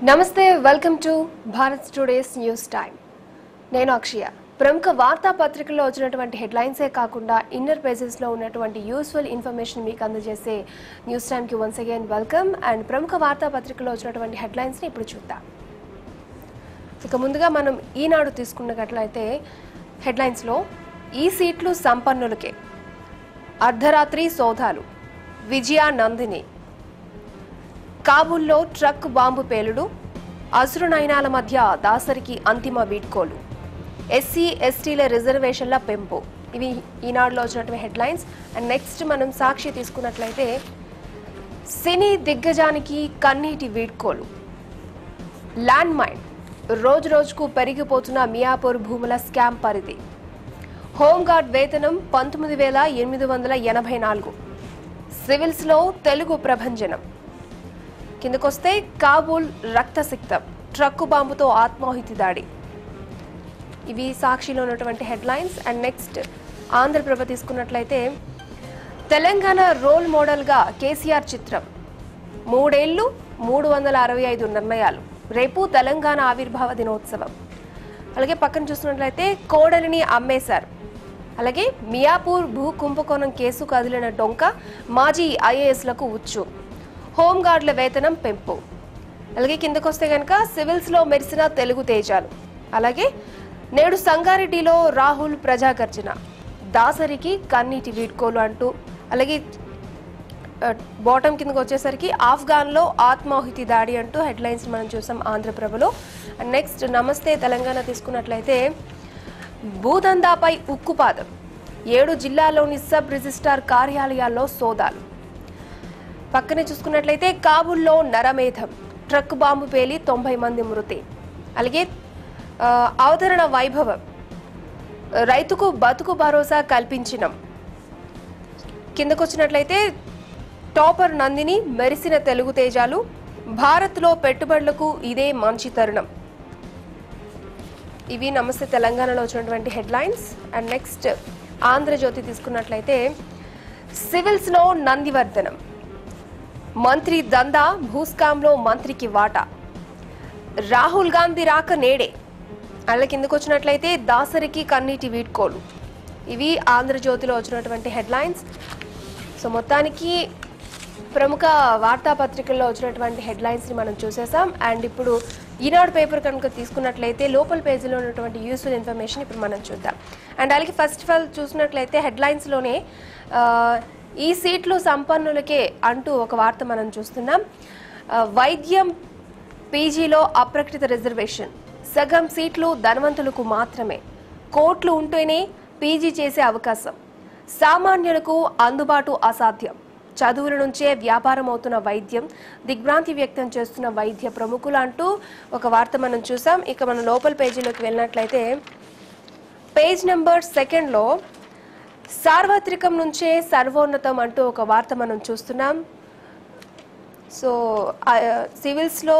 నమస్తే welcome to Bharat today's news time. నేను అక్షయ. ప్రముఖ వార్తా పత్రికల్లో వచ్చినటువంటి హెడ్లైన్సే కాకుండా ఇన్నర్ పేజెస్లో ఉన్నటువంటి యూస్ఫుల్ ఇన్ఫర్మేషన్ మీకు అందజేసే న్యూస్ టైంకి వన్స్ అగైన్ వెల్కమ్. అండ్ ప్రముఖ వార్తా పత్రికల్లో వచ్చినటువంటి హెడ్లైన్స్ని ఇప్పుడు చూద్దాం. ఇక ముందుగా మనం ఈనాడు తీసుకున్నట్లయితే హెడ్లైన్స్లో ఈ సీట్లు సంపన్నులకే, అర్ధరాత్రి సోదాలు, విజయ నందిని, కాబూల్లో ట్రక్ బాంబు పేలుడు, అసురునయనాల మధ్య దాసరికి అంతిమ వీడ్కోలు, ఎస్సీ ఎస్టీల రిజర్వేషన్ల పెంపు. ఇవి ఈనాడులో వచ్చినటువంటి హెడ్లైన్స్. అండ్ నెక్స్ట్ మనం సాక్షి తీసుకున్నట్లయితే సినీ దిగ్గజానికి కన్నీటి వీడ్కోలు, ల్యాండ్ మైన్, రోజు రోజుకు పెరిగిపోతున్న మియాపూర్ భూముల స్కామ్ పరిధి, హోంగార్డ్ వేతనం 19,884, సివిల్స్లో తెలుగు ప్రభంజనం, కిందకొస్తే కాబూల్ రక్తసిక్తం, ట్రక్కు బాంబుతో ఆత్మాహుతి దాడి. ఇవి సాక్షిలో ఉన్నటువంటి హెడ్లైన్స్. అండ్ నెక్స్ట్ ఆంధ్రప్రభ తీసుకున్నట్లయితే తెలంగాణ రోల్ మోడల్గా కేసీఆర్ చిత్రం, 3 ఏళ్లు 365 నిర్ణయాలు, రేపు తెలంగాణ ఆవిర్భావ దినోత్సవం. అలాగే పక్కన చూస్తున్నట్లయితే కోడలిని అమ్మేశారు. అలాగే మియాపూర్ భూ కుంభకోణం కేసు కదిలిన డొంక, మాజీ ఐఏఎస్లకు ఉచ్చు, హోంగార్డుల వేతనం పెంపు. అలాగే కిందకొస్తే కనుక సివిల్స్లో మెరిసిన తెలుగు తేజాలు. అలాగే నేడు సంగారెడ్డిలో రాహుల్ ప్రజాగర్జన, దాసరికి కన్నీటి వీడ్కోలు అంటూ. అలాగే బాటం కిందకు వచ్చేసరికి ఆఫ్ఘాన్లో ఆత్మాహుతి దాడి అంటూ హెడ్లైన్స్ మనం చూసాం ఆంధ్రప్రభలో. అండ్ నెక్స్ట్ నమస్తే తెలంగాణ తీసుకున్నట్లయితే భూదందాపై ఉక్కుపాదం, 7 జిల్లాల్లోని సబ్ రిజిస్ట్రార్ కార్యాలయాల్లో సోదాలు. పక్కనే చూసుకున్నట్లయితే కాబూల్లో నరమేధం, ట్రక్ బాంబు పేలి 90 మంది మృతి. అలాగే అవతరణ వైభవం, రైతుకు బతుకు భరోసా కల్పించినం. కిందకొచ్చినట్లయితే టాపర్ నందిని, మెరిసిన తెలుగు తేజాలు, భారత్లో పెట్టుబడులకు ఇదే మంచి తరుణం. ఇవి నమస్తే తెలంగాణలో వచ్చినటువంటి హెడ్లైన్స్. అండ్ నెక్స్ట్ ఆంధ్రజ్యోతి తీసుకున్నట్లయితే సివిల్స్లో నందివర్ధనం, మంత్రి దందా, భూస్కాంలో మంత్రికి వాటా, రాహుల్ గాంధీ రాక నేడే. అలా కిందకు వచ్చినట్లయితే దాసరికి కన్నీటి వీడ్కోలు. ఇవి ఆంధ్రజ్యోతిలో వచ్చినటువంటి హెడ్లైన్స్. సో మొత్తానికి ప్రముఖ వార్తాపత్రికల్లో వచ్చినటువంటి హెడ్లైన్స్ని మనం చూసేసాం. అండ్ ఇప్పుడు ఈనాడు పేపర్ కనుక తీసుకున్నట్లయితే లోపల పేజీలో ఉన్నటువంటి యూస్ఫుల్ ఇన్ఫర్మేషన్ ఇప్పుడు మనం చూద్దాం. అండ్ అలాగే ఫస్ట్ ఆఫ్ ఆల్ చూసినట్లయితే హెడ్లైన్స్లోనే ఈ సీట్లు సంపన్నులకే అంటూ ఒక వార్త మనం చూస్తున్నాం. వైద్యం పీజీలో అప్రకటిత రిజర్వేషన్, సగం సీట్లు ధనవంతులకు మాత్రమే, కోట్లు ఉంటేనే పీజీ చేసే అవకాశం, సామాన్యులకు అందుబాటు అసాధ్యం, చదువుల నుంచే వ్యాపారం అవుతున్న వైద్యం, దిగ్భ్రాంతి వ్యక్తం చేస్తున్న వైద్య ప్రముఖులు అంటూ ఒక వార్త మనం చూసాం. ఇక మనం లోపల పేజీలోకి వెళ్ళినట్లయితే పేజ్ నెంబర్ 2లో సార్వత్రికం నుంచే సర్వోన్నతం అంటూ ఒక వార్త మనం చూస్తున్నాం. సో సివిల్స్లో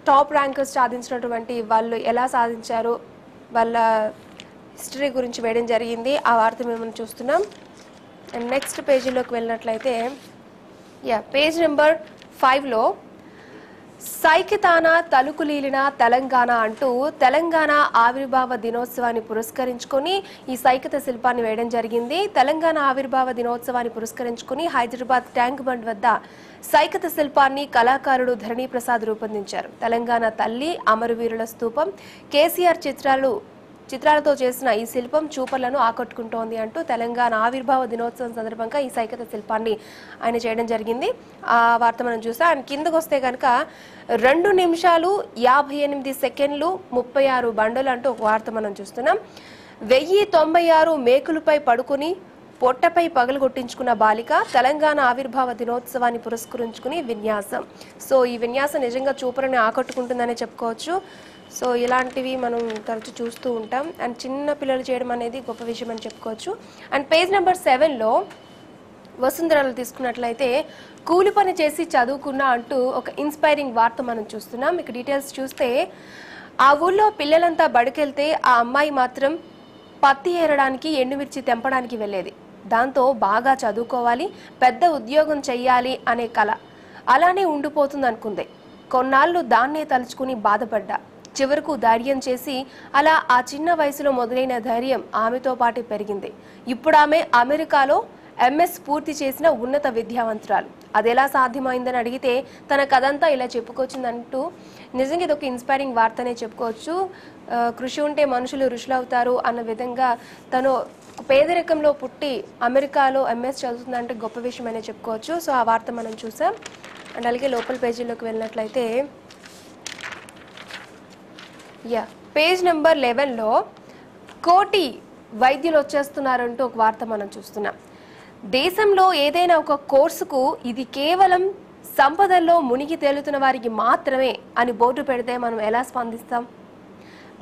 టాప్ ర్యాంకర్స్ సాధించినటువంటి వాళ్ళు ఎలా సాధించారు, వాళ్ళ హిస్టరీ గురించి వేయడం జరిగింది. ఆ వార్త మేము చూస్తున్నాం. అండ్ నెక్స్ట్ పేజీలోకి వెళ్ళినట్లయితే పేజ్ నెంబర్ 5లో సైకితాన తలుకులీలిన తెలంగాణ అంటూ తెలంగాణ ఆవిర్భావ దినోత్సవాన్ని పురస్కరించుకొని ఈ సైకిత శిల్పాన్ని వేయడం జరిగింది. తెలంగాణ ఆవిర్భావ దినోత్సవాన్ని పురస్కరించుకొని హైదరాబాద్ ట్యాంక్ బండ్ వద్ద సైకిత శిల్పాన్ని కళాకారుడు ధరణి ప్రసాద్ రూపొందించారు. తెలంగాణ తల్లి, అమరవీరుల స్తూపం, కేసీఆర్ చిత్రాలతో చేసిన ఈ శిల్పం చూపర్లను ఆకట్టుకుంటోంది అంటూ తెలంగాణ ఆవిర్భావ దినోత్సవం సందర్భంగా ఈ సైకిత శిల్పాన్ని ఆయన చేయడం జరిగింది. ఆ వార్త మనం చూసాం. అండ్ కిందకు వస్తే కనుక 2 నిమిషాలు 58 సెకండ్లు 36 బండలు అంటూ ఒక వార్త మనం చూస్తున్నాం. 1096 మేకులపై పడుకుని పొట్టపై పగలగొట్టించుకున్న బాలిక, తెలంగాణ ఆవిర్భావ దినోత్సవాన్ని పురస్కరించుకుని విన్యాసం. సో ఈ విన్యాసం నిజంగా చూపరని ఆకట్టుకుంటుందనే చెప్పుకోవచ్చు. సో ఇలాంటివి మనం తరచూ చూస్తూ ఉంటాం. అండ్ చిన్న పిల్లలు చేయడం అనేది గొప్ప విషయం అని చెప్పుకోవచ్చు. అండ్ పేజ్ నెంబర్ 7లో వసుంధరలు తీసుకున్నట్లయితే కూలి పని చేసి చదువుకున్నా అంటూ ఒక ఇన్స్పైరింగ్ వార్త మనం చూస్తున్నాం. ఇక డీటెయిల్స్ చూస్తే ఆ ఊళ్ళో పిల్లలంతా బడికెళ్తే ఆ అమ్మాయి మాత్రం పత్తి ఏరడానికి, ఎండుమిర్చి తెంపడానికి వెళ్ళేది. దాంతో బాగా చదువుకోవాలి, పెద్ద ఉద్యోగం చెయ్యాలి అనే కల అలానే ఉండిపోతుంది అనుకుంది. కొన్నాళ్ళు దాన్నే తలుచుకుని బాధపడ్డా. చివరకు ధైర్యం చేసి అలా ఆ చిన్న వయసులో మొదలైన ధైర్యం ఆమెతో పాటే పెరిగింది. ఇప్పుడు ఆమె అమెరికాలో ఎంఎస్ పూర్తి చేసిన ఉన్నత విద్యావంతురాలు. అదెలా సాధ్యమైందని అడిగితే తన కథంతా ఇలా చెప్పుకొచ్చిందంటూ నిజంగా ఇది ఒక ఇన్స్పైరింగ్ వార్తనే చెప్పుకోవచ్చు. కృషి ఉంటే మనుషులు ఋషులవుతారు అన్న విధంగా తను పేదరికంలో పుట్టి అమెరికాలో ఎంఎస్ చదువుతుందంటే గొప్ప విషయమనే చెప్పుకోవచ్చు. సో ఆ వార్త మనం చూసాం. అండ్ అలాగే లోపల పేజీలోకి వెళ్ళినట్లయితే పేజ్ నెంబర్ 11లో కోటి వైద్యులు వచ్చేస్తున్నారంటూ ఒక వార్త మనం చూస్తున్నాం. దేశంలో ఏదైనా ఒక కోర్సుకు ఇది కేవలం సంపదల్లో మునిగి తేలుతున్న వారికి మాత్రమే అని బోర్డు పెడితే మనం ఎలా స్పందిస్తాం?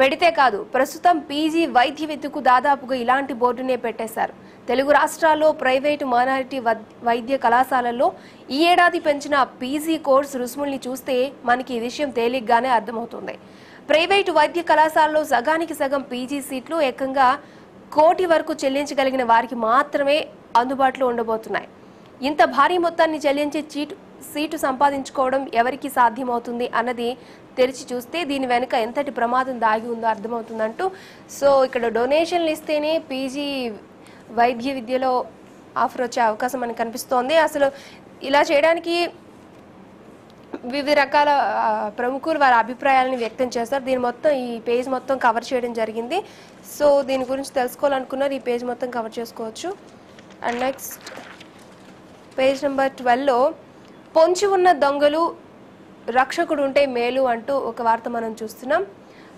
పెడితే కాదు, ప్రస్తుతం పీజీ వైద్య విద్యకు దాదాపుగా ఇలాంటి బోర్డునే పెట్టేశారు. తెలుగు రాష్ట్రాల్లో ప్రైవేటు మైనారిటీ వైద్య కళాశాలల్లో ఈ ఏడాది పెంచిన పీజీ కోర్సు రుసుముల్ని చూస్తే మనకి ఈ విషయం తేలిగ్గానే అర్థమవుతుంది. ప్రైవేటు వైద్య కళాశాలలో సగానికి సగం పీజీ సీట్లు ఏకంగా 1 కోటి వరకు చెల్లించగలిగిన వారికి మాత్రమే అందుబాటులో ఉండబోతున్నాయి. ఇంత భారీ మొత్తాన్ని చెల్లించి సీటు సంపాదించుకోవడం ఎవరికి సాధ్యమవుతుంది అన్నది తెరిచి చూస్తే దీని వెనుక ఎంతటి ప్రమాదం దాగి ఉందో అర్థమవుతుందంటూ. సో ఇక్కడ డొనేషన్లు ఇస్తేనే పీజీ వైద్య విద్యలో ఆఫర్ వచ్చే అవకాశం మనకు కనిపిస్తోంది. అసలు ఇలా చేయడానికి వివిధ రకాల ప్రముఖులు వారి అభిప్రాయాలను వ్యక్తం చేస్తారు. దీని మొత్తం ఈ పేజ్ మొత్తం కవర్ చేయడం జరిగింది. సో దీని గురించి తెలుసుకోవాలనుకున్నారు ఈ పేజ్ మొత్తం కవర్ చేసుకోవచ్చు. అండ్ నెక్స్ట్ పేజ్ నెంబర్ 12లో పొంచి ఉన్న దొంగలు రక్షకుడు ఉంటే మేలు అంటూ ఒక వార్త మనం చూస్తున్నాం.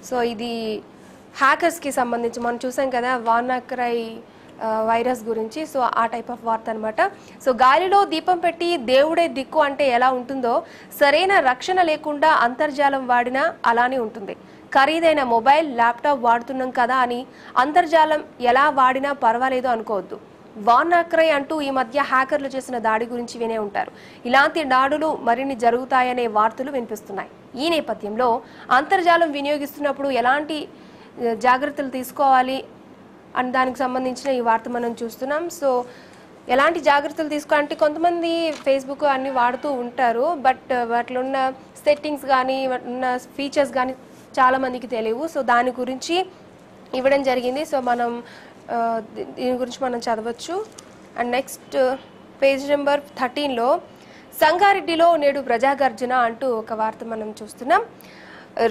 సో ఇది హ్యాకర్స్కి సంబంధించి మనం చూసాం కదా వానాక్రై వైరస్ గురించి. సో ఆ టైప్ ఆఫ్ వార్త అనమాట. సో గాలిలో దీపం పెట్టి దేవుడే దిక్కు అంటే ఎలా ఉంటుందో సరైన రక్షణ లేకుండా అంతర్జాలం వాడినా అలానే ఉంటుంది. ఖరీదైన మొబైల్ ల్యాప్టాప్ వాడుతున్నాం కదా అని అంతర్జాలం ఎలా వాడినా పర్వాలేదు అనుకోవద్దు. వానాక్రై అంటూ ఈ మధ్య హ్యాకర్లు చేసిన దాడి గురించి వినే ఉంటారు. ఇలాంటి దాడులు మరిన్ని జరుగుతాయనే వార్తలు వినిపిస్తున్నాయి. ఈ నేపథ్యంలో అంతర్జాలం వినియోగిస్తున్నప్పుడు ఎలాంటి జాగ్రత్తలు తీసుకోవాలి అని దానికి సంబంధించిన ఈ వార్త మనం చూస్తున్నాం. సో ఎలాంటి జాగ్రత్తలు తీసుకోవాలంటే కొంతమంది ఫేస్బుక్ అన్ని వాడుతూ ఉంటారు, బట్ వాటిలో ఉన్న సెట్టింగ్స్ కానీ ఉన్న ఫీచర్స్ కానీ చాలామందికి తెలియవు. సో దాని గురించి ఇవ్వడం జరిగింది. సో మనం దీని గురించి మనం చదవచ్చు. అండ్ నెక్స్ట్ పేజ్ నెంబర్ 13లో సంగారెడ్డిలో నేడు ప్రజాగర్జన అంటూ ఒక వార్త మనం చూస్తున్నాం.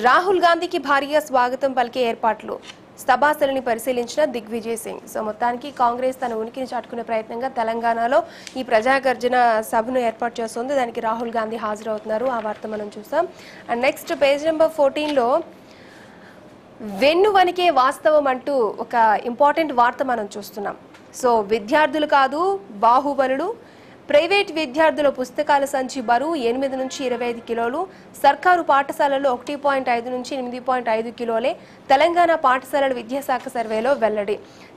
రాహుల్ గాంధీకి భారీగా స్వాగతం పలికే ఏర్పాట్లు, సభాస్థలిని పరిశీలించిన దిగ్విజయ్ సింగ్. సో మొత్తానికి కాంగ్రెస్ తన ఉనికిని చాటుకునే ప్రయత్నంగా తెలంగాణలో ఈ ప్రజాగర్జన సభను ఏర్పాటు చేస్తుంది. దానికి రాహుల్ గాంధీ హాజరవుతున్నారు. ఆ వార్త మనం చూసాం. అండ్ నెక్స్ట్ పేజ్ నెంబర్ 14లో వెన్ను వనికే వాస్తవం అంటూ ఒక ఇంపార్టెంట్ వార్త మనం చూస్తున్నాం. సో విద్యార్థులు కాదు బాహుబలుడు, ప్రైవేట్ విద్యార్థుల పుస్తకాల సంచి బరువు 8 నుంచి 25 కిలోలు, సర్కారు పాఠశాలల్లో 1.5 నుంచి 8.5 కిలోలే తెలంగాణ పాఠశాలల విద్యాశాఖ సర్వేలో వెల్లడి.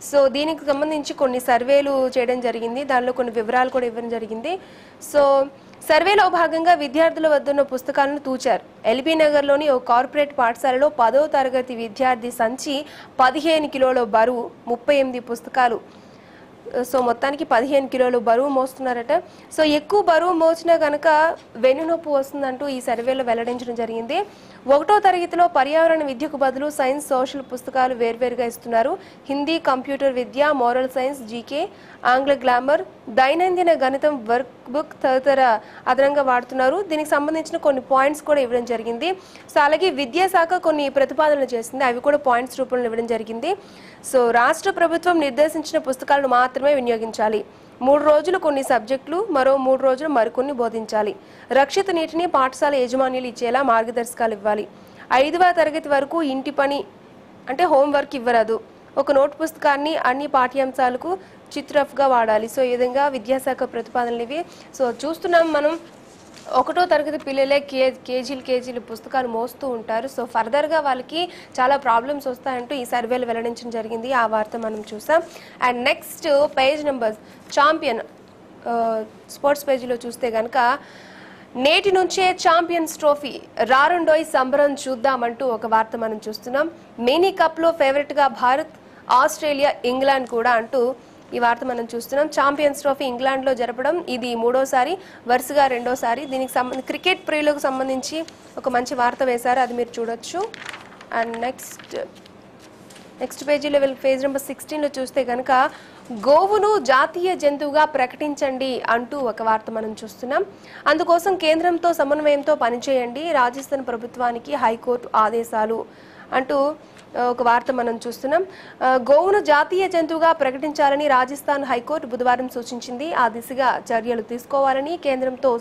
సో దీనికి సంబంధించి కొన్ని సర్వేలు చేయడం జరిగింది, దానిలో కొన్ని వివరాలు కూడా ఇవ్వడం జరిగింది. సో సర్వేలో భాగంగా విద్యార్థుల వద్దున్న పుస్తకాలను తూచారు. ఎల్బీ నగర్లోని ఓ కార్పొరేట్ పాఠశాలలో 10వ తరగతి విద్యార్థి సంచి 15 కిలోల బరువు, 38 పుస్తకాలు. సో మొత్తానికి 15 కిలోలు బరువు మోస్తున్నారట. సో ఎక్కువ బరువు మోసినా కనుక వెన్నునొప్పి వస్తుందంటూ ఈ సర్వేలో వెల్లడించడం జరిగింది. 1వ తరగతిలో పర్యావరణ విద్యకు బదులు సైన్స్ సోషల్ పుస్తకాలు వేర్వేరుగా ఇస్తున్నారు. హిందీ, కంప్యూటర్ విద్య, మోరల్ సైన్స్, జీకే, ఆంగ్ల గ్లామర్, దైనందిన గణితం వర్క్ బుక్ తదితర అదనంగా వాడుతున్నారు. దీనికి సంబంధించిన కొన్ని పాయింట్స్ కూడా ఇవ్వడం జరిగింది. సో అలాగే విద్యాశాఖ కొన్ని ప్రతిపాదనలు చేసింది, అవి కూడా పాయింట్స్ రూపంలో ఇవ్వడం జరిగింది. సో రాష్ట్ర ప్రభుత్వం నిర్దేశించిన పుస్తకాలను మాత్రమే వినియోగించాలి. 3 రోజులు కొన్ని సబ్జెక్టులు, మరో 3 రోజులు మరికొన్ని బోధించాలి. రక్షిత నీటిని పాఠశాల యజమానులు ఇచ్చేలా మార్గదర్శకాలు ఇవ్వాలి. 5వ తరగతి వరకు ఇంటి పని అంటే హోంవర్క్ ఇవ్వరాదు. ఒక నోట్ పుస్తకాన్ని అన్ని పాఠ్యాంశాలకు చిత్రఫ్గా వాడాలి. సో ఈ విధంగా విద్యాశాఖ ప్రతిపాదనలు ఇవి. సో చూస్తున్నాం మనం 1వ తరగతి పిల్లలే కేజీలు పుస్తకాలు మోస్తూ ఉంటారు. సో ఫర్దర్గా వాళ్ళకి చాలా ప్రాబ్లమ్స్ వస్తాయంటూ ఈ సర్వేలు వెల్లడించడం జరిగింది. ఆ వార్త మనం చూసాం. And next page number champion sports పేజీలో చూస్తే కనుక నేటి నుంచే ఛాంపియన్స్ ట్రోఫీ రారుండోయ్ సంబరం చూద్దామంటూ ఒక వార్త మనం చూస్తున్నాం. మినీ కప్లో ఫేవరెట్గా భారత్, ఆస్ట్రేలియా, ఇంగ్లాండ్ కూడా అంటూ ఈ వార్త మనం చూస్తున్నాం. ఛాంపియన్స్ ట్రోఫీ ఇంగ్లాండ్లో జరపడం ఇది మూడోసారి, వరుసగా రెండోసారి. దీనికి క్రికెట్ ప్రియులకు సంబంధించి ఒక మంచి వార్త వేశారు, అది మీరు చూడొచ్చు. అండ్ నెక్స్ట్ పేజీలో పేజ్ నెంబర్ 16లో చూస్తే కనుక గోవును జాతీయ జంతువుగా ప్రకటించండి అంటూ ఒక వార్త మనం చూస్తున్నాం. అందుకోసం కేంద్రంతో సమన్వయంతో పనిచేయండి, రాజస్థాన్ ప్రభుత్వానికి హైకోర్టు ఆదేశాలు అంటూ ఒక వార్త మనం చూస్తున్నాం. గోవును జాతీయ జంతువుగా ప్రకటించాలని రాజస్థాన్ హైకోర్టు బుధవారం సూచించింది. ఆ దిశగా చర్యలు తీసుకోవాలని, కేంద్రంతో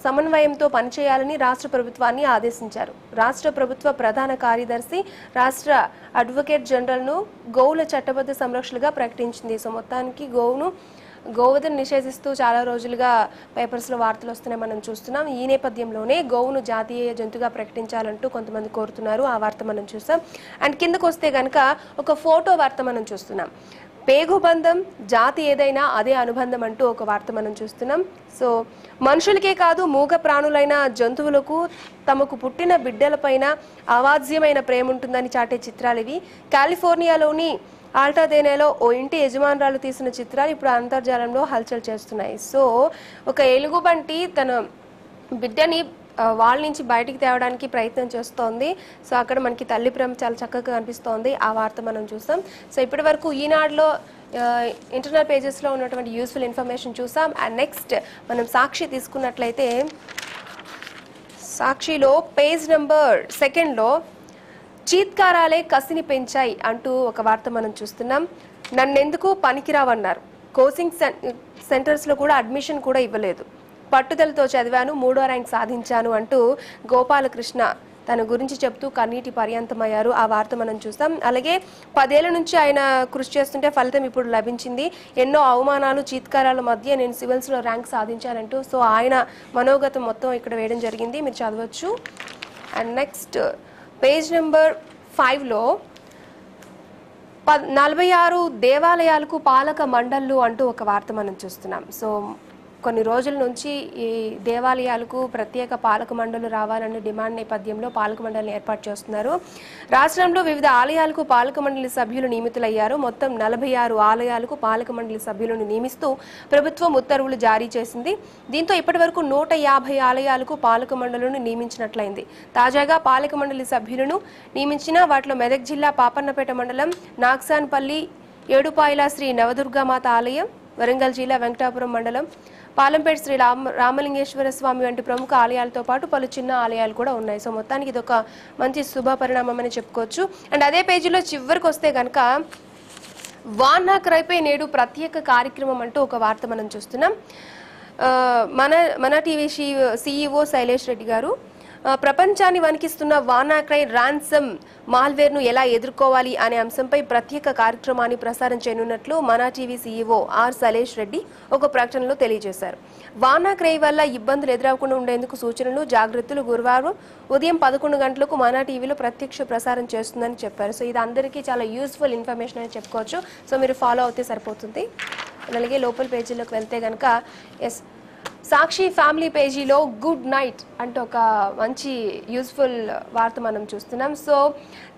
సమన్వయంతో పనిచేయాలని రాష్ట్ర ప్రభుత్వాన్ని ఆదేశించారు. రాష్ట్ర ప్రభుత్వ ప్రధాన కార్యదర్శి రాష్ట్ర అడ్వకేట్ జనరల్ను గోవుల చట్టబద్ధ సంరక్షణగా ప్రకటించింది. సో మొత్తానికి గోవును నిషేధిస్తూ చాలా రోజులుగా పేపర్స్లో వార్తలు వస్తున్నాయి మనం చూస్తున్నాం. ఈ నేపథ్యంలోనే గోవును జాతీయ జంతువుగా ప్రకటించాలంటూ కొంతమంది కోరుతున్నారు. ఆ వార్త మనం చూస్తాం. అండ్ కిందకు వస్తే కనుక ఒక ఫోటో వార్త మనం చూస్తున్నాం. పేగుబంధం, జాతి ఏదైనా అదే అనుబంధం అంటూ ఒక వార్త మనం చూస్తున్నాం. సో మనుషులకే కాదు మూగ ప్రాణులైన జంతువులకు తమకు పుట్టిన బిడ్డలపైన అవాజ్యమైన ప్రేమ ఉంటుందని చాటే చిత్రాలు ఇవి. కాలిఫోర్నియాలోని ఆల్టాదేనాలో ఓ ఇంటి యజమానురాలు తీసిన చిత్రాలు ఇప్పుడు అంతర్జాలంలో హల్చల్ చేస్తున్నాయి. సో ఒక ఎలుగుబంటి తన బిడ్డని వాళ్ళ నుంచి బయటికి తేవడానికి ప్రయత్నం చేస్తోంది. సో అక్కడ మనకి తల్లి ప్రేమ చాలా చక్కగా కనిపిస్తోంది. ఆ వార్త మనం చూస్తాం. సో ఇప్పటి వరకు ఈనాడులో ఇంటర్నల్ పేజెస్లో ఉన్నటువంటి యూస్ఫుల్ ఇన్ఫర్మేషన్ చూసాం. అండ్ నెక్స్ట్ మనం సాక్షి తీసుకున్నట్లయితే సాక్షిలో పేజ్ నెంబర్ 2లో చీత్కారాలే కసిని పెంచాయి అంటూ ఒక వార్త మనం చూస్తున్నాం. నన్నెందుకు పనికిరావన్నారు, కోచింగ్ సెంటర్స్లో కూడా అడ్మిషన్ కూడా ఇవ్వలేదు, పట్టుదలతో చదివాను, 3వ ర్యాంక్ సాధించాను అంటూ గోపాలకృష్ణ తన గురించి చెప్తూ కన్నీటి పర్యంతమయ్యారు. ఆ వార్త మనం చూస్తాం. అలాగే 10 ఏళ్ల నుంచి ఆయన కృషి చేస్తుంటే ఫలితం ఇప్పుడు లభించింది, ఎన్నో అవమానాలు చీత్కారాల మధ్య నేను సివిల్స్లో ర్యాంక్ సాధించానంటూ సో ఆయన మనోగతం మొత్తం ఇక్కడ వేయడం జరిగింది, మీరు చదవచ్చు. అండ్ నెక్స్ట్ పేజ్ నెంబర్ 5లో 46 దేవాలయాలకు పాలక మండళ్ళు అంటూ ఒక వార్త మనం చూస్తున్నాం. సో కొన్ని రోజుల నుంచి ఈ దేవాలయాలకు ప్రత్యేక పాలక మండలి రావాలనే డిమాండ్ నేపథ్యంలో పాలక మండలిని ఏర్పాటు చేస్తున్నారు. రాష్ట్రంలో వివిధ ఆలయాలకు పాలక మండలి సభ్యులు నియమితులయ్యారు. మొత్తం 46 ఆలయాలకు పాలక మండలి సభ్యులను నియమిస్తూ ప్రభుత్వం ఉత్తర్వులు జారీ చేసింది. దీంతో ఇప్పటి వరకు 150 ఆలయాలకు పాలక మండలిని నియమించినట్లయింది. తాజాగా పాలక మండలి సభ్యులను నియమించిన వాటిలో మెదక్ జిల్లా పాపన్నపేట మండలం నాగ్సాన్పల్లి ఏడుపాయల శ్రీ నవదుర్గామాత ఆలయం, వరంగల్ జిల్లా వెంకటాపురం మండలం పాలంపేట శ్రీ రామలింగేశ్వర స్వామి వంటి ప్రముఖ ఆలయాలతో పాటు పలు చిన్న ఆలయాలు కూడా ఉన్నాయి. సో మొత్తానికి ఇది ఒక మంచి శుభ పరిణామం అని చెప్పుకోవచ్చు. అండ్ అదే పేజీలో చివరికి వస్తే కనుక వానాక్రైపై నేడు ప్రత్యేక కార్యక్రమం అంటూ ఒక వార్త మనం చూస్తున్నాం. మన టీవీ CEO శైలేష్ రెడ్డి గారు ప్రపంచాన్ని వణికిస్తున్న వానాక్రై ర్యాన్సమ్ మాల్వేర్ను ఎలా ఎదుర్కోవాలి అనే అంశంపై ప్రత్యేక కార్యక్రమాన్ని ప్రసారం చేయనున్నట్లు మన టీవీ CEO శైలేష్ రెడ్డి ఒక ప్రకటనలో తెలియజేశారు. వానాక్రై వల్ల ఇబ్బందులు ఎదురవకుండా ఉండేందుకు సూచనలు, జాగ్రత్తలు గురువారం ఉదయం 11 గంటలకు మన టీవీలో ప్రత్యక్ష ప్రసారం చేస్తుందని చెప్పారు. సో ఇది అందరికీ చాలా యూస్ఫుల్ ఇన్ఫర్మేషన్ అని చెప్పుకోవచ్చు. సో మీరు ఫాలో అవుతే సరిపోతుంది. అలాగే లోపల పేజీలోకి వెళ్తే కనుక సాక్షి ఫ్యామిలీ పేజీలో గుడ్ నైట్ అంటే ఒక మంచి యూస్ఫుల్ వార్త మనం చూస్తున్నాం. సో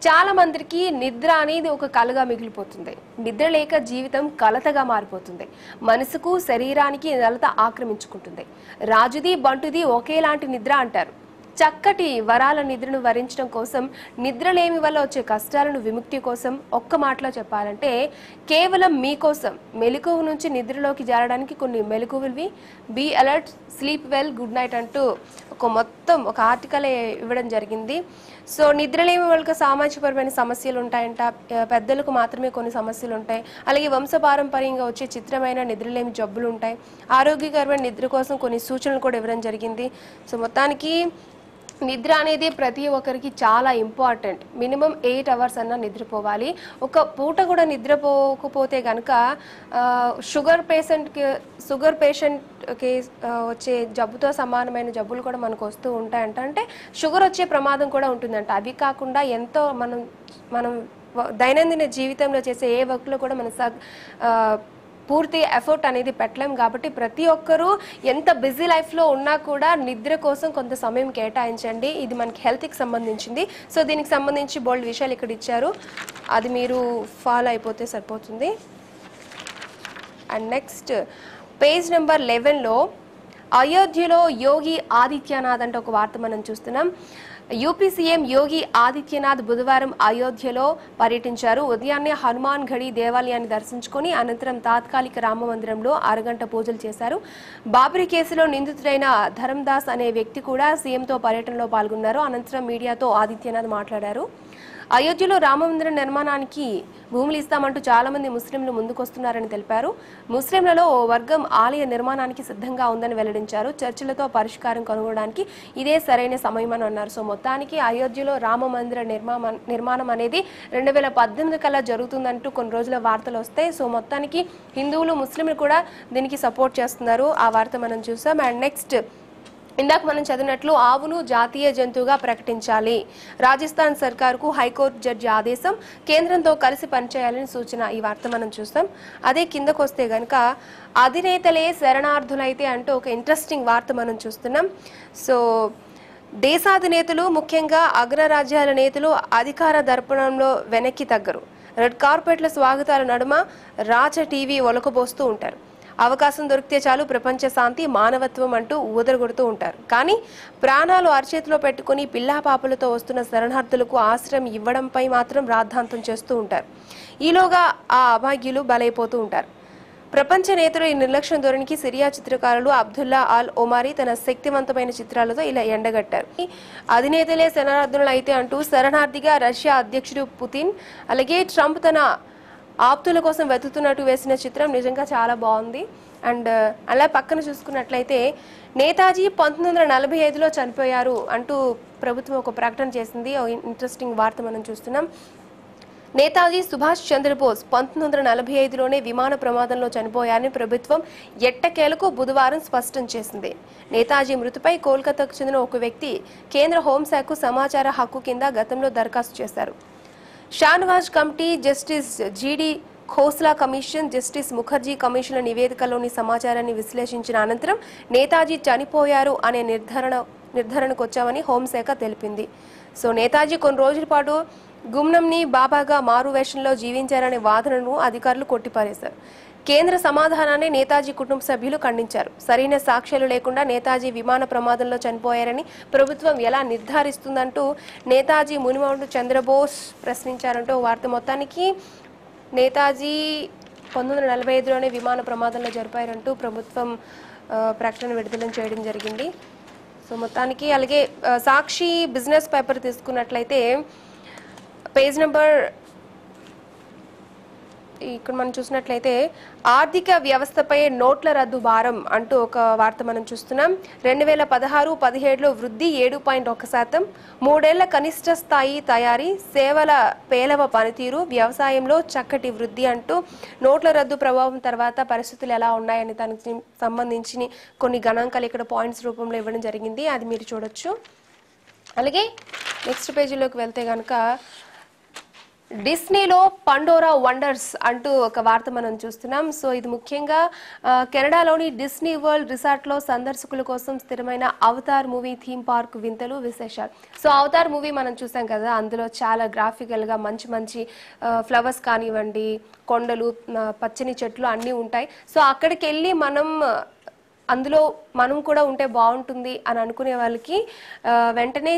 చాలా మందికి నిద్ర అనేది ఒక కలగా మిగిలిపోతుంది. నిద్ర లేక జీవితం కలతగా మారిపోతుంది. మనసుకు శరీరానికి కలత ఆక్రమించుకుంటుంది. రాజుది బంటుది ఒకేలాంటి నిద్ర అంటారు. చక్కటి వరాల నిద్రను వరించడం కోసం, నిద్రలేమి వల్ల వచ్చే కష్టాలను విముక్తి కోసం ఒక్క మాటలో చెప్పాలంటే కేవలం మీకోసం మెలకువ నుంచి నిద్రలోకి జారడానికి కొన్ని మెలకువలు, be alert, sleep well, good night అంటూ ఒక ఆర్టికల్ ఇవ్వడం జరిగింది. సో నిద్రలేమి వల్ల సామాజికపరమైన సమస్యలు ఉంటాయంట, పెద్దలకు మాత్రమే కొన్ని సమస్యలు ఉంటాయి. అలాగే వంశపారంపర్యంగా వచ్చే చిత్రమైన నిద్రలేమి జబ్బులు ఉంటాయి. ఆరోగ్యకరమైన నిద్ర కోసం కొన్ని సూచనలు కూడా ఇవ్వడం జరిగింది. సో మొత్తానికి నిద్ర అనేది ప్రతి ఒక్కరికి చాలా ఇంపార్టెంట్. మినిమం 8 అవర్స్ అన్నా నిద్రపోవాలి. ఒక పూట కూడా నిద్రపోకపోతే కనుక షుగర్ పేషెంట్కి వచ్చే జబ్బుతో సమానమైన జబ్బులు కూడా మనకు వస్తూ ఉంటాయంట. అంటే షుగర్ వచ్చే ప్రమాదం కూడా ఉంటుందంట. అవి కాకుండా ఎంతో మనం దైనందిన జీవితంలో చేసే ఏ వర్క్లో కూడా మనం పూర్తి ఎఫర్ట్ అనేది పెట్టలేం. కాబట్టి ప్రతి ఒక్కరూ ఎంత బిజీ లైఫ్లో ఉన్నా కూడా నిద్ర కోసం కొంత సమయం కేటాయించండి. ఇది మనకి హెల్త్కి సంబంధించింది. సో దీనికి సంబంధించి బోల్డ్ విషయాలు ఇక్కడ ఇచ్చారు, అది మీరు ఫాలో అయిపోతే సరిపోతుంది. అండ్ నెక్స్ట్ పేజ్ నెంబర్ 11లో అయోధ్యలో యోగి ఆదిత్యనాథ్ అంటే ఒక వార్త మనం చూస్తున్నాం. యూపీ సీఎం యోగి ఆదిత్యనాథ్ బుధవారం అయోధ్యలో పర్యటించారు. ఉదయాన్నే హనుమాన్ ఘడి దేవాలయాన్ని దర్శించుకుని అనంతరం తాత్కాలిక రామ మందిరంలో అరగంట పూజలు చేశారు. బాబ్రీ కేసులో నిందితుడైన ధరందాస్ అనే వ్యక్తి కూడా సీఎంతో పర్యటనలో పాల్గొన్నారు. అనంతరం మీడియాతో ఆదిత్యనాథ్ మాట్లాడారు. అయోధ్యలో రామమందిర నిర్మాణానికి భూములు ఇస్తామంటూ చాలా మంది ముస్లింలు ముందుకొస్తున్నారని తెలిపారు. ముస్లింలలో ఓ వర్గం ఆలయ నిర్మాణానికి సిద్ధంగా ఉందని వెల్లడించారు. చర్చలతో పరిష్కారం కనుగొనడానికి ఇదే సరైన సమయమని అన్నారు. సో మొత్తానికి అయోధ్యలో రామ మందిర నిర్మాణం అనేది 2018 కల్లా జరుగుతుందంటూ కొన్ని రోజుల వార్తలు వస్తాయి. సో మొత్తానికి హిందువులు ముస్లింలు కూడా దీనికి సపోర్ట్ చేస్తున్నారు. ఆ వార్త మనం చూసాం. అండ్ నెక్స్ట్ ఇందాక మనం చదివినట్లు ఆవును జాతీయ జంతువుగా ప్రకటించాలి. రాజస్థాన్ సర్కార్కు హైకోర్టు జడ్జి ఆదేశం. కేంద్రంతో కలిసి పనిచేయాలని సూచన. ఈ వార్త మనం చూస్తాం. అదే కిందకు వస్తే గనక అధినేతలే శరణార్థులైతే అంటూ ఒక ఇంట్రెస్టింగ్ వార్త మనం చూస్తున్నాం. సో దేశాధినేతలు ముఖ్యంగా అగ్రరాజ్యాల నేతలు అధికార దర్పణంలో వెనక్కి తగ్గరు. రెడ్ కార్పెట్ల స్వాగతాల నడుమ రాజ టీవీ ఒలకబోస్తూ ఉంటారు. అవకాశం దొరికితే చాలు ప్రపంచ శాంతి మానవత్వం అంటూ ఊదరగొడుతూ ఉంటారు. కానీ ప్రాణాలు అరచేతిలో పెట్టుకుని పిల్లాపాపలతో వస్తున్న శరణార్థులకు ఆశ్రయం ఇవ్వడంపై మాత్రం రాద్ధాంతం చేస్తూ ఉంటారు. ఈలోగా ఆ అభాగ్యులు బలైపోతూ ఉంటారు. ప్రపంచ నేతలు ఈ నిర్లక్ష్యం ధోరణికి సిరియా చిత్రకారులు అబ్దుల్లా అల్ ఒమారీ తన శక్తివంతమైన చిత్రాలతో ఇలా ఎండగట్టారు. అధినేతలే శరణార్థులు అయితే అంటూ శరణార్థిగా రష్యా అధ్యక్షుడు పుతిన్ అలాగే ట్రంప్ తన ఆప్తుల కోసం వెతుకుతున్నట్టు వేసిన చిత్రం నిజంగా చాలా బాగుంది. అండ్ అలా పక్కన చూసుకున్నట్లయితే నేతాజీ 1945లో చనిపోయారు అంటూ ప్రభుత్వం ఒక ప్రకటన చేసింది. ఇంట్రెస్టింగ్ వార్త మనం చూస్తున్నాం. నేతాజీ సుభాష్ చంద్రబోస్ 1945లోనే విమాన ప్రమాదంలో చనిపోయారని ప్రభుత్వం ఎట్టకేలకు బుధవారం స్పష్టం చేసింది. నేతాజీ మృతిపై కోల్కతాకు చెందిన ఒక వ్యక్తి కేంద్ర హోంశాఖకు సమాచార హక్కు కింద గతంలో దరఖాస్తు చేశారు. షానవాజ్ కమిటీ, జస్టిస్ జీడీ ఖోస్లా కమిషన్, జస్టిస్ ముఖర్జీ కమిషన్ల నివేదికలోని సమాచారాన్ని విశ్లేషించిన అనంతరం నేతాజీ చనిపోయారు అనే నిర్ధారణకు వచ్చామని హోంశాఖ తెలిపింది. సో నేతాజీ కొన్ని రోజుల పాటు గుమ్నంని బాబాగా మారు వేషంలో జీవించారనే వాదనను అధికారులు కొట్టిపారేశారు. కేంద్ర సమాధానాన్ని నేతాజీ కుటుంబ సభ్యులు ఖండించారు. సరైన సాక్ష్యాలు లేకుండా నేతాజీ విమాన ప్రమాదంలో చనిపోయారని ప్రభుత్వం ఎలా నిర్ధారిస్తుందంటూ నేతాజీ మునిమనుడు చంద్రబోస్ ప్రశ్నించారంటూ వార్త. మొత్తానికి నేతాజీ 1945లోనే విమాన ప్రమాదంలో జరిపారంటూ ప్రభుత్వం ప్రకటన విడుదల చేయడం జరిగింది. సో మొత్తానికి అలాగే సాక్షి బిజినెస్ పేపర్ తీసుకున్నట్లయితే పేజ్ నెంబర్ ఇక్కడ మనం చూసినట్లయితే ఆర్థిక వ్యవస్థపై నోట్ల రద్దు భారం అంటూ ఒక వార్త మనం చూస్తున్నాం. 2016-17లో వృద్ధి 7.1%, 3 ఏళ్ల కనిష్ట స్థాయి తయారీ, సేవల పేలవ పనితీరు, వ్యవసాయంలో చక్కటి వృద్ధి అంటూ నోట్ల రద్దు ప్రభావం తర్వాత పరిస్థితులు ఎలా ఉన్నాయని దానికి సంబంధించి కొన్ని గణాంకాలు ఇక్కడ పాయింట్స్ రూపంలో ఇవ్వడం జరిగింది. అది మీరు చూడొచ్చు. అలాగే నెక్స్ట్ పేజీలోకి వెళ్తే కనుక డిస్నీలో పండోరా వండర్స్ అంటూ ఒక వార్త మనం చూస్తున్నాం. సో ఇది ముఖ్యంగా కెనడాలోని డిస్నీ వరల్డ్ రిసార్ట్లో సందర్శకుల కోసం స్థిరమైన అవతార్ మూవీ థీమ్ పార్క్ వింతలు విశేషాలు. సో అవతార్ మూవీ మనం చూసాం కదా, అందులో చాలా గ్రాఫికల్గా మంచి మంచి ఫ్లవర్స్ కానివ్వండి, కొండలు, పచ్చని చెట్లు అన్నీ ఉంటాయి. సో అక్కడికి వెళ్ళి అందులో మనం కూడా ఉంటే బాగుంటుంది అని అనుకునే వాళ్ళకి వెంటనే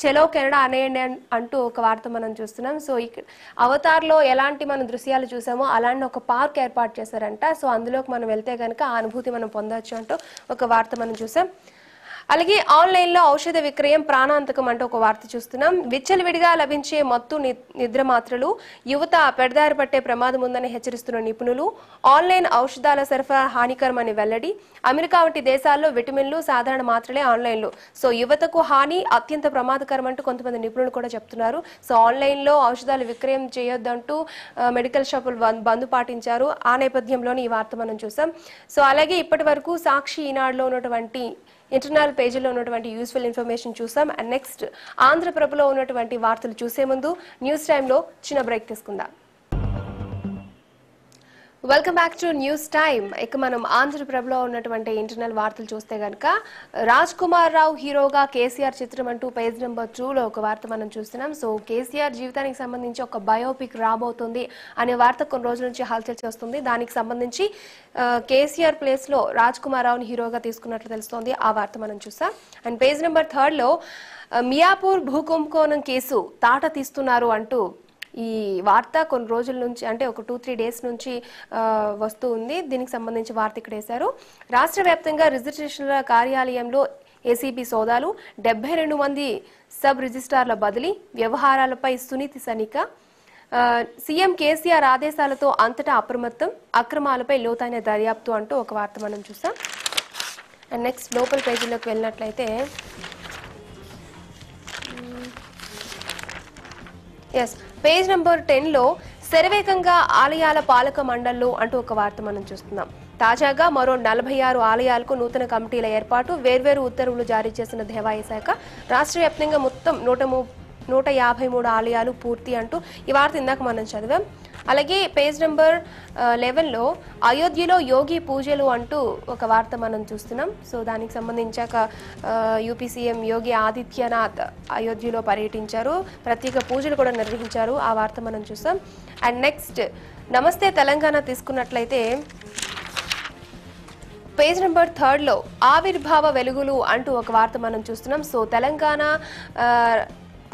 చెలో కెనడా అనేయండి అంటూ ఒక వార్త మనం చూస్తున్నాం. సో ఇక్కడ అవతార్లో ఎలాంటి మనం దృశ్యాలు చూసామో అలాంటి ఒక పార్క్ ఏర్పాటు చేశారంట. సో అందులోకి మనం వెళ్తే కనుక ఆ అనుభూతి మనం పొందవచ్చు అంటూ ఒక వార్త మనం చూసాం. అలాగే ఆన్లైన్లో ఔషధ విక్రయం ప్రాణాంతకం అంటూ ఒక వార్త చూస్తున్నాం. విచ్చలవిడిగా లభించే మత్తు నిద్ర మాత్రలు యువత పెడదారి పట్టే ప్రమాదం ఉందని హెచ్చరిస్తున్న నిపుణులు. ఆన్లైన్ ఔషధాల సరఫరా హానికరమని వెల్లడి. అమెరికా వంటి దేశాల్లో విటమిన్లు సాధారణ మాత్రలే ఆన్లైన్లో. సో యువతకు హాని, అత్యంత ప్రమాదకరం అంటూ కొంతమంది నిపుణులు కూడా చెప్తున్నారు. సో ఆన్లైన్లో ఔషధాలు విక్రయం చేయొద్దంటూ మెడికల్ షాపులు బంద్ పాటించారు. ఆ నేపథ్యంలోని ఈ వార్త మనం చూసాం. సో అలాగే ఇప్పటి వరకు సాక్షి, ఈనాడులో ఉన్నటువంటి ఇంటర్నల్ పేజీలో ఉన్నటువంటి యూస్ఫుల్ ఇన్ఫర్మేషన్ చూసాం. అండ్ నెక్స్ట్ ఆంధ్రప్రభలో ఉన్నటువంటి వార్తలు చూసే ముందు న్యూస్ టైంలో చిన్న బ్రేక్ తీసుకుందాం. Welcome back to news time. ఇక మనం ఆంధ్రప్రభలో ఉన్నటువంటి ఇంటర్నల్ వార్తలు చూస్తే గనక రాజ్ కుమార్ రావు హీరోగా కేసీఆర్ చిత్రం అంటూ పేజ్ నెంబర్ 2లో ఒక వార్త మనం చూస్తున్నాం. సో కేసీఆర్ జీవితానికి సంబంధించి ఒక బయోపిక్ రాబోతుంది అనే వార్త కొన్ని రోజుల నుంచి హల్చల్ చేస్తుంది. దానికి సంబంధించి కేసీఆర్ ప్లేస్ లో రాజ్ కుమార్ రావుని హీరోగా తీసుకున్నట్లు తెలుస్తోంది. ఆ వార్త మనం చూసాం. అండ్ పేజ్ నెంబర్ 3లో మియాపూర్ భూకుంభకోణం కేసు తాట తీస్తున్నారు అంటూ ఈ వార్త కొన్ని రోజుల నుంచి అంటే ఒక 2-3 డేస్ నుంచి వస్తూ ఉంది. దీనికి సంబంధించి వార్త ఇక్కడ వేశారు. రాష్ట్ర వ్యాప్తంగా రిజిస్ట్రేషన్ల కార్యాలయంలో ఏసీబీ సోదాలు, 72 మంది సబ్ రిజిస్ట్రార్ల బదిలీ, వ్యవహారాలపై సునీతి సనిక, సీఎం కేసీఆర్ ఆదేశాలతో అంతటా అప్రమత్తం, అక్రమాలపై లోతైన దర్యాప్తు అంటూ ఒక వార్త మనం చూసాం. అండ్ నెక్స్ట్ లోపల పేజీలోకి వెళ్ళినట్లయితే పేజ్ నెంబర్ 10లో శరవేగంగా ఆలయాల పాలక మండళ్లు అంటూ ఒక వార్త మనం చూస్తున్నాం. తాజాగా మరో 46 ఆలయాలకు నూతన కమిటీల ఏర్పాటు, వేర్వేరు ఉత్తర్వులు జారీ చేసిన దేవాదాయ శాఖ. రాష్ట్ర వ్యాప్తంగా మొత్తం 153 ఆలయాలు పూర్తి అంటూ ఈ వార్త ఇందాక మనం చదివాం. అలాగే పేజ్ నెంబర్ 11లో అయోధ్యలో యోగి పూజలు అంటూ ఒక వార్త మనం చూస్తున్నాం. సో దానికి సంబంధించాక యూపీ సీఎం యోగి ఆదిత్యనాథ్ అయోధ్యలో పర్యటించారు, ప్రత్యేక పూజలు కూడా నిర్వహించారు. ఆ వార్త మనం చూసాం. అండ్ నెక్స్ట్ నమస్తే తెలంగాణ తీసుకున్నట్లయితే పేజ్ నెంబర్ 3లో ఆవిర్భావ వెలుగులు అంటూ ఒక వార్త మనం చూస్తున్నాం. సో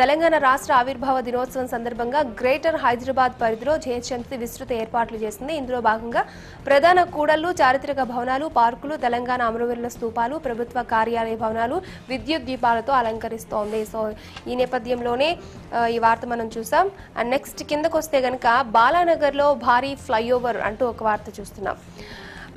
తెలంగాణ రాష్ట్ర ఆవిర్భావ దినోత్సవం సందర్భంగా గ్రేటర్ హైదరాబాద్ పరిధిలో జేహెచ్ఎంసీ విస్తృత ఏర్పాట్లు చేసింది. ఇందులో భాగంగా ప్రధాన కూడళ్లు, చారిత్రక భవనాలు, పార్కులు, తెలంగాణ అమరవీరుల స్తూపాలు, ప్రభుత్వ కార్యాలయ భవనాలు విద్యుత్ దీపాలతో అలంకరిస్తోంది. సో ఈ నేపథ్యంలోనే ఈ వార్త మనం చూసాం. అండ్ నెక్స్ట్ కిందకు వస్తే గనక బాలానగర్లో భారీ ఫ్లైఓవర్ అంటూ ఒక వార్త చూస్తున్నాం.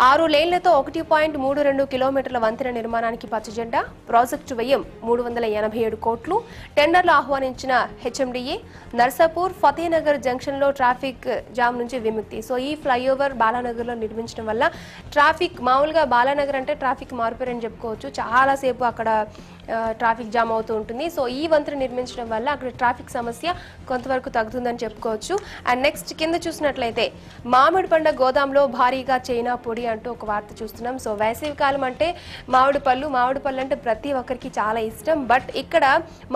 6 లేన్లతో 1.32 కిలోమీటర్ల వంతెన నిర్మాణానికి పచ్చజెండా, ప్రాజెక్టు వ్యయం 387 కోట్లు, టెండర్లు ఆహ్వానించిన హెచ్ఎండిఏ, నర్సాపూర్ ఫతేనగర్ జంక్షన్లో ట్రాఫిక్ జామ్ నుంచి విముక్తి. సో ఈ ఫ్లైఓవర్ బాలానగర్లో నిర్మించడం వల్ల ట్రాఫిక్, మామూలుగా బాలానగర్ అంటే ట్రాఫిక్ మారిపోయారని చెప్పుకోవచ్చు, చాలాసేపు అక్కడ ట్రాఫిక్ జామ్ అవుతూ ఉంటుంది. సో ఈ వంతెన నిర్మించడం వల్ల అక్కడ ట్రాఫిక్ సమస్య కొంతవరకు తగ్గుతుందని చెప్పుకోవచ్చు. అండ్ నెక్స్ట్ కింద చూసినట్లయితే మామిడి పండ్ల గోదాంలో భారీగా చైనా పొడి అంటూ ఒక వార్త చూస్తున్నాం. సో వేసవి కాలం అంటే మామిడి పళ్ళు అంటే ప్రతి ఒక్కరికి చాలా ఇష్టం. బట్ ఇక్కడ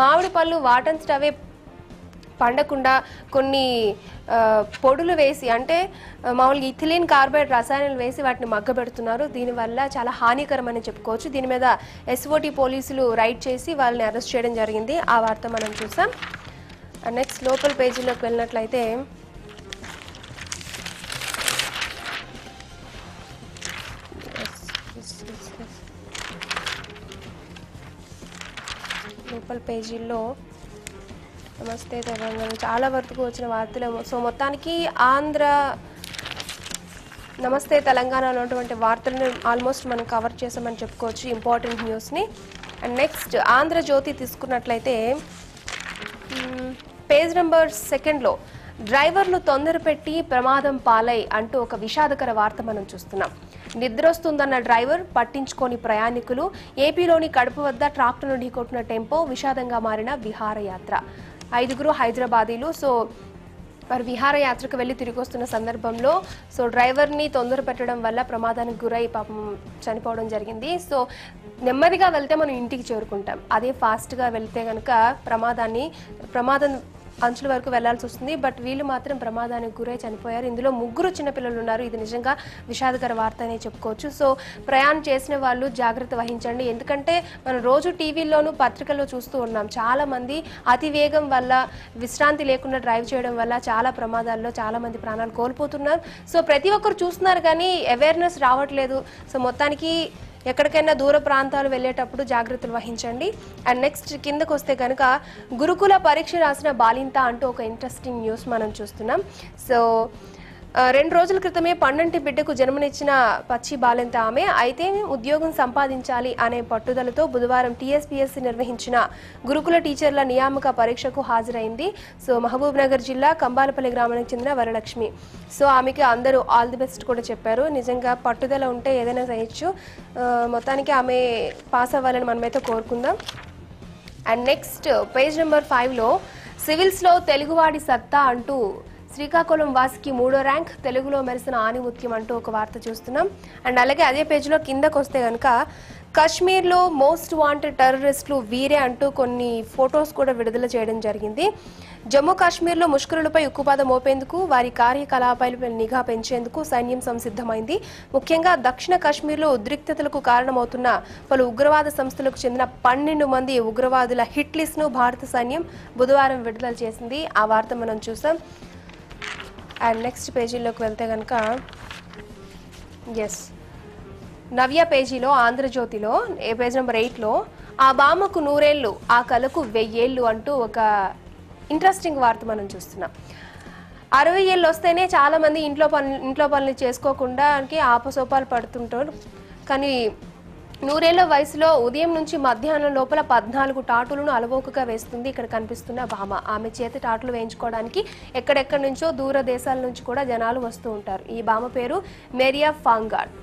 మామిడి పళ్ళు వాటంతటవే పండకుండా కొన్ని పొడులు వేసి, అంటే మామూలుగా ఇథిలిన్ కార్బైడ్ రసాయనాలు వేసి వాటిని మగ్గబెడుతున్నారు. దీనివల్ల చాలా హానికరమని చెప్పుకోవచ్చు. దీని మీద ఎస్ఓటీ పోలీసులు రైడ్ చేసి వాళ్ళని అరెస్ట్ చేయడం జరిగింది. ఆ వార్త మనం చూసాం. నెక్స్ట్ లోపల పేజీలోకి వెళ్ళినట్లయితే లోపల పేజీల్లో నమస్తే తెలంగాణ చాలా వరకు వచ్చిన వార్తలు. సో మొత్తానికి నమస్తే తెలంగాణలో ఉన్నటువంటి వార్తలను ఆల్మోస్ట్ మనం కవర్ చేసామని చెప్పుకోవచ్చు, ఇంపార్టెంట్ న్యూస్ని. అండ్ నెక్స్ట్ ఆంధ్రజ్యోతి తీసుకున్నట్లయితే పేజ్ నెంబర్ 2లో డ్రైవర్లు తొందరపెట్టి ప్రమాదం పాలై అంటూ ఒక విషాదకర వార్త మనం చూస్తున్నాం. నిద్రొస్తుందన్న డ్రైవర్, పట్టించుకోని ప్రయాణికులు, ఏపీలోని కడప వద్ద ట్రాక్టర్ను ఢీకొట్టిన టెంపో, విషాదంగా మారిన విహారయాత్ర. 5 హైదరాబాదీలు. సో వారు విహారయాత్రకు వెళ్ళి తిరిగి వస్తున్న సందర్భంలో సో డ్రైవర్ని తొందర పెట్టడం వల్ల ప్రమాదానికి గురై పాపం చనిపోవడం జరిగింది. సో నెమ్మదిగా వెళ్తే మనం ఇంటికి చేరుకుంటాం, అదే ఫాస్ట్గా వెళ్తే కనుక ప్రమాదం అంచుల వరకు వెళ్లాల్సి వస్తుంది. బట్ వీళ్ళు మాత్రం ప్రమాదానికి గురై చనిపోయారు. ఇందులో 3 చిన్నపిల్లలు ఉన్నారు. ఇది నిజంగా విషాదకర వార్త అనే చెప్పుకోవచ్చు. సో ప్రయాణం చేసిన వాళ్ళు జాగ్రత్త వహించండి. ఎందుకంటే మనం రోజు టీవీల్లోనూ పత్రికల్లో చూస్తూ ఉన్నాం, చాలా మంది అతి వేగం వల్ల, విశ్రాంతి లేకుండా డ్రైవ్ చేయడం వల్ల చాలా ప్రమాదాల్లో చాలా మంది ప్రాణాలు కోల్పోతున్నారు. సో ప్రతి ఒక్కరు చూస్తున్నారు కానీ అవేర్నెస్ రావట్లేదు. సో మొత్తానికి ఎక్కడికైనా దూర ప్రాంతాలు వెళ్ళేటప్పుడు జాగ్రత్తలు వహించండి. అండ్ నెక్స్ట్ కిందకు వస్తే కనుక గురుకుల పరీక్ష రాసిన బాలింత అంటూ ఒక ఇంట్రెస్టింగ్ న్యూస్ మనం చూస్తున్నాం. సో 2 రోజుల క్రితమే పండంటి బిడ్డకు జన్మనిచ్చిన పచ్చి బాలింత ఆమె. అయితే ఉద్యోగం సంపాదించాలి అనే పట్టుదలతో బుధవారం టీఎస్పీఎస్సీ నిర్వహించిన గురుకుల టీచర్ల నియామక పరీక్షకు హాజరైంది. సో మహబూబ్ నగర్ జిల్లా కంబాలపల్లి గ్రామానికి చెందిన వరలక్ష్మి. సో ఆమెకి అందరూ ఆల్ ది బెస్ట్ కూడా చెప్పారు. నిజంగా పట్టుదల ఉంటే ఏదైనా చేయొచ్చు. మొత్తానికి ఆమె పాస్ అవ్వాలని మనమైతే కోరుకుందాం. అండ్ నెక్స్ట్ పేజ్ నెంబర్ 5లో సివిల్స్లో తెలుగువాడి సత్తా అంటూ శ్రీకాకుళం వాసికి 3వ ర్యాంక్, తెలుగులో మెరిసిన ఆనిముత్యం అంటూ ఒక వార్త చూస్తున్నాం. అండ్ అలాగే అదే పేజీలో కిందకు వస్తే కనుక కశ్మీర్లో మోస్ట్ వాంటెడ్ టెర్రరిస్టులు వీరే అంటూ కొన్ని ఫొటోస్ కూడా విడుదల చేయడం జరిగింది. జమ్మూ కాశ్మీర్లో ముష్కరులపై ఉక్కుపాదం మోపేందుకు, వారి కార్యకలాపాలపై నిఘా పెంచేందుకు సైన్యం సంసిద్ధమైంది. ముఖ్యంగా దక్షిణ కాశ్మీర్లో ఉద్రిక్తతలకు కారణమవుతున్న పలు ఉగ్రవాద సంస్థలకు చెందిన 12 మంది ఉగ్రవాదుల హిట్ లిస్ట్ ను భారత సైన్యం బుధవారం విడుదల చేసింది. ఆ వార్త మనం చూసాం. అండ్ నెక్స్ట్ పేజీలోకి వెళ్తే కనుక నవ్య పేజీలో ఆంధ్రజ్యోతిలో పేజ్ నెంబర్ 8లో ఆ బామ్మకు 100 ఏళ్ళు, ఆ కళకు 1000 ఏళ్ళు అంటూ ఒక ఇంట్రెస్టింగ్ వార్త మనం చూస్తున్నాం. 60 ఏళ్ళు వస్తేనే చాలా మంది ఇంట్లో పనులు చేసుకోకుండా ఆపసోపాలు పడుతుంటారు. కానీ 100 ఏళ్ల వయసులో ఉదయం నుంచి మధ్యాహ్నం లోపల 14 టాటులను అలవోకగా వేస్తుంది ఇక్కడ కనిపిస్తున్న భామ. ఆమె చేతి టాటులు వేయించుకోవడానికి ఎక్కడెక్కడి నుంచో దూర దేశాల నుంచి కూడా జనాలు వస్తూ ఉంటారు. ఈ భామ పేరు మేరియా ఫాంగాడ్.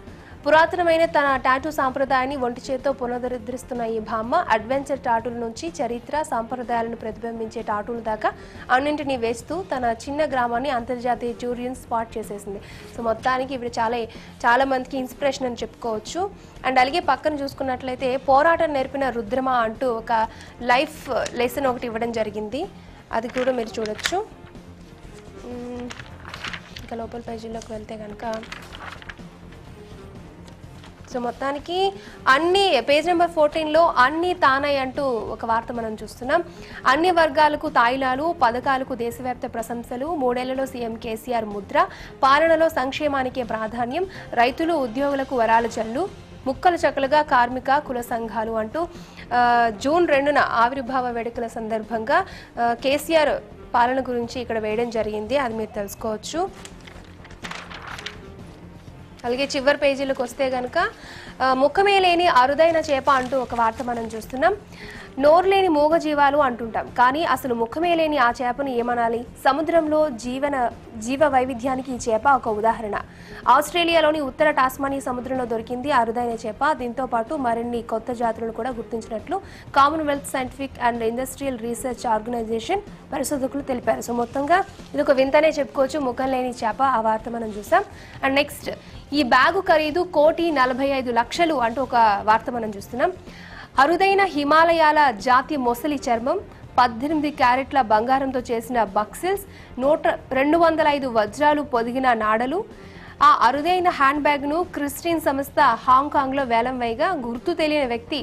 పురాతనమైన తన టాటూ సాంప్రదాయాన్ని ఒంటి చేతితో పునరుద్ధరిస్తున్న ఈ భామ అడ్వెంచర్ టాటూల నుంచి చరిత్ర సాంప్రదాయాలను ప్రతిబింబించే టాటూల దాకా అన్నింటినీ వేస్తూ తన చిన్న గ్రామాన్ని అంతర్జాతీయ టూరిజం స్పాట్ చేసేసింది. సో మొత్తానికి ఇవి చాలా మందికి ఇన్స్పిరేషన్ అని చెప్పుకోవచ్చు. అండ్ అలాగే పక్కన చూసుకున్నట్లయితే పోరాటం నేర్పిన రుద్రమ అంటూ ఒక లైఫ్ లెసన్ ఒకటి ఇవ్వడం జరిగింది. అది కూడా మీరు చూడొచ్చు. ఇంకా లోపల పేజీలోకి వెళ్తే కనుక సో మొత్తానికి అన్ని పేజ్ నెంబర్ 14లో అన్ని తానై అంటూ ఒక వార్త మనం చూస్తున్నాం. అన్ని వర్గాలకు తాయిలాలు, పథకాలకు దేశవ్యాప్త ప్రశంసలు, 3 ఏళ్లలో సీఎం కేసీఆర్ ముద్ర, పాలనలో సంక్షేమానికే ప్రాధాన్యం, రైతులు ఉద్యోగులకు వరాల జల్లు, ముక్కలు చక్కలుగా కార్మిక కుల సంఘాలు అంటూ జూన్ 2న ఆవిర్భావ వేడుకల సందర్భంగా కేసీఆర్ పాలన గురించి ఇక్కడ వేయడం జరిగింది. అది మీరు తెలుసుకోవచ్చు. అలాగే చివరి పేజీలకు వస్తే కనుక ముఖమే లేని అరుదైన చేప అంటూ ఒక వార్త మనం చూస్తున్నాం. నోరు లేని మూగజీవాలు అంటుంటాం, కానీ అసలు ముఖమే లేని ఆ చేపను ఏమనాలి? సముద్రంలో జీవ వైవిధ్యానికి ఈ చేప ఒక ఉదాహరణ. ఆస్ట్రేలియాలోని ఉత్తర టాస్మానియా సముద్రంలో దొరికింది అరుదైన చేప. దీంతో పాటు మరిన్ని కొత్త జాతులను కూడా గుర్తించినట్లు Commonwealth Scientific and Industrial Research Organisation పరిశోధకులు తెలిపారు. సో మొత్తంగా ఇది ఒక వింతనే చెప్పుకోవచ్చు, ముఖం లేని చేప. ఆ వార్త మనం చూసాం. అండ్ నెక్స్ట్ ఈ బ్యాగు ఖరీదు 1,45,00,000 అంటూ ఒక వార్త మనం చూస్తున్నాం. అరుదైన హిమాలయాల జాతి మొసలి చర్మం, 18 క్యారెట్ల బంగారంతో చేసిన బక్సిల్స్, 205 వజ్రాలు పొదిగిన నాడలు. ఆ అరుదైన హ్యాండ్ బ్యాగ్ ను క్రిస్టియన్ సంస్థ హాంకాంగ్ లో వేలం వేయగా గుర్తు తెలియని వ్యక్తి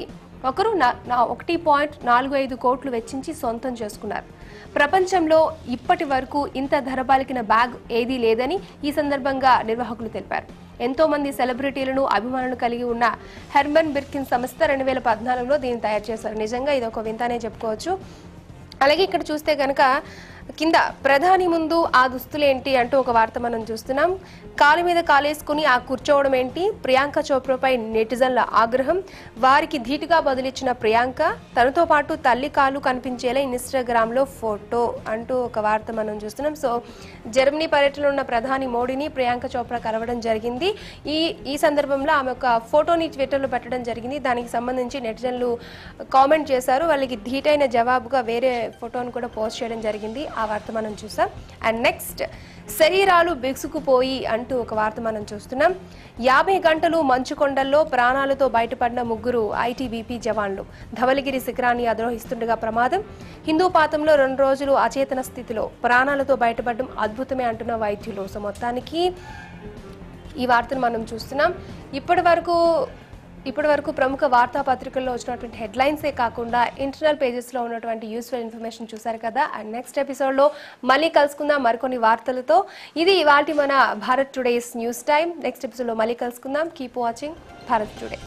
ఒకరు 1.45 కోట్లు వెచ్చించి సొంతం చేసుకున్నారు. ప్రపంచంలో ఇప్పటి వరకు ఇంత ధర పలికిన బ్యాగ్ ఏదీ లేదని ఈ సందర్భంగా నిర్వాహకులు తెలిపారు. ఎంతో మంది సెలబ్రిటీలను అభిమానులు కలిగి ఉన్న హెర్మన్ బిర్కిన్ సంస్థ 2014లో దీన్ని తయారు చేశారు. నిజంగా ఇది ఒక వింతనే చెప్పుకోవచ్చు. అలాగే ఇక్కడ చూస్తే కనుక కింద ప్రధాని ముందు ఆ దుస్తులేంటి అంటూ ఒక వార్త మనం చూస్తున్నాం. కాలు మీద కాలేసుకుని ఆ కూర్చోవడం ఏంటి? ప్రియాంక చోప్రాపై నెటిజన్ల ఆగ్రహం. వారికి ధీటుగా బదులిచ్చిన ప్రియాంక, తనతో పాటు తల్లి కాలు కనిపించేలా ఇన్స్టాగ్రామ్ లో ఫోటో అంటూ ఒక వార్త మనం చూస్తున్నాం. సో జర్మనీ పర్యటనలో ఉన్న ప్రధాని మోడీని ప్రియాంక చోప్రా కలవడం జరిగింది. ఈ సందర్భంలో ఆమె ఒక ఫోటోని ట్విట్టర్లో పెట్టడం జరిగింది. దానికి సంబంధించి నెటిజన్లు కామెంట్ చేశారు. వాళ్ళకి ధీటైన జవాబుగా వేరే ఫోటోను కూడా పోస్ట్ చేయడం జరిగింది. ఆ వార్త మనం చూసాం. అండ్ నెక్స్ట్ శరీరాలు బిగుసుకుపోయి అంటూ ఒక వార్త మనం చూస్తున్నాం. 50 గంటలు మంచుకొండల్లో ప్రాణాలతో బయటపడిన 3 ఐటీబీపీ జవాన్లు. ధవళగిరి శిఖరాన్ని అధిరోహిస్తుండగా ప్రమాదం. హిందూపాతంలో 2 రోజులు అచేతన స్థితిలో ప్రాణాలతో బయటపడడం అద్భుతమే అంటున్న వైద్యులు. సో మొత్తానికి ఈ వార్తను మనం చూస్తున్నాం. ఇప్పటి వరకు ప్రముఖ వార్తాపత్రికల్లో వచ్చినటువంటి హెడ్లైన్సే కాకుండా ఇంటర్నల్ పేజెస్లో ఉన్నటువంటి యూస్ఫుల్ ఇన్ఫర్మేషన్ చూసారు కదా. అండ్ నెక్స్ట్ ఎపిసోడ్లో మళ్ళీ కలుసుకుందాం మరికొన్ని వార్తలతో. ఇది ఇవాల్టి మన Bharat today's news time. Next ఎపిసోడ్లో మళ్ళీ కలుసుకుందాం. Keep watching Bharat today.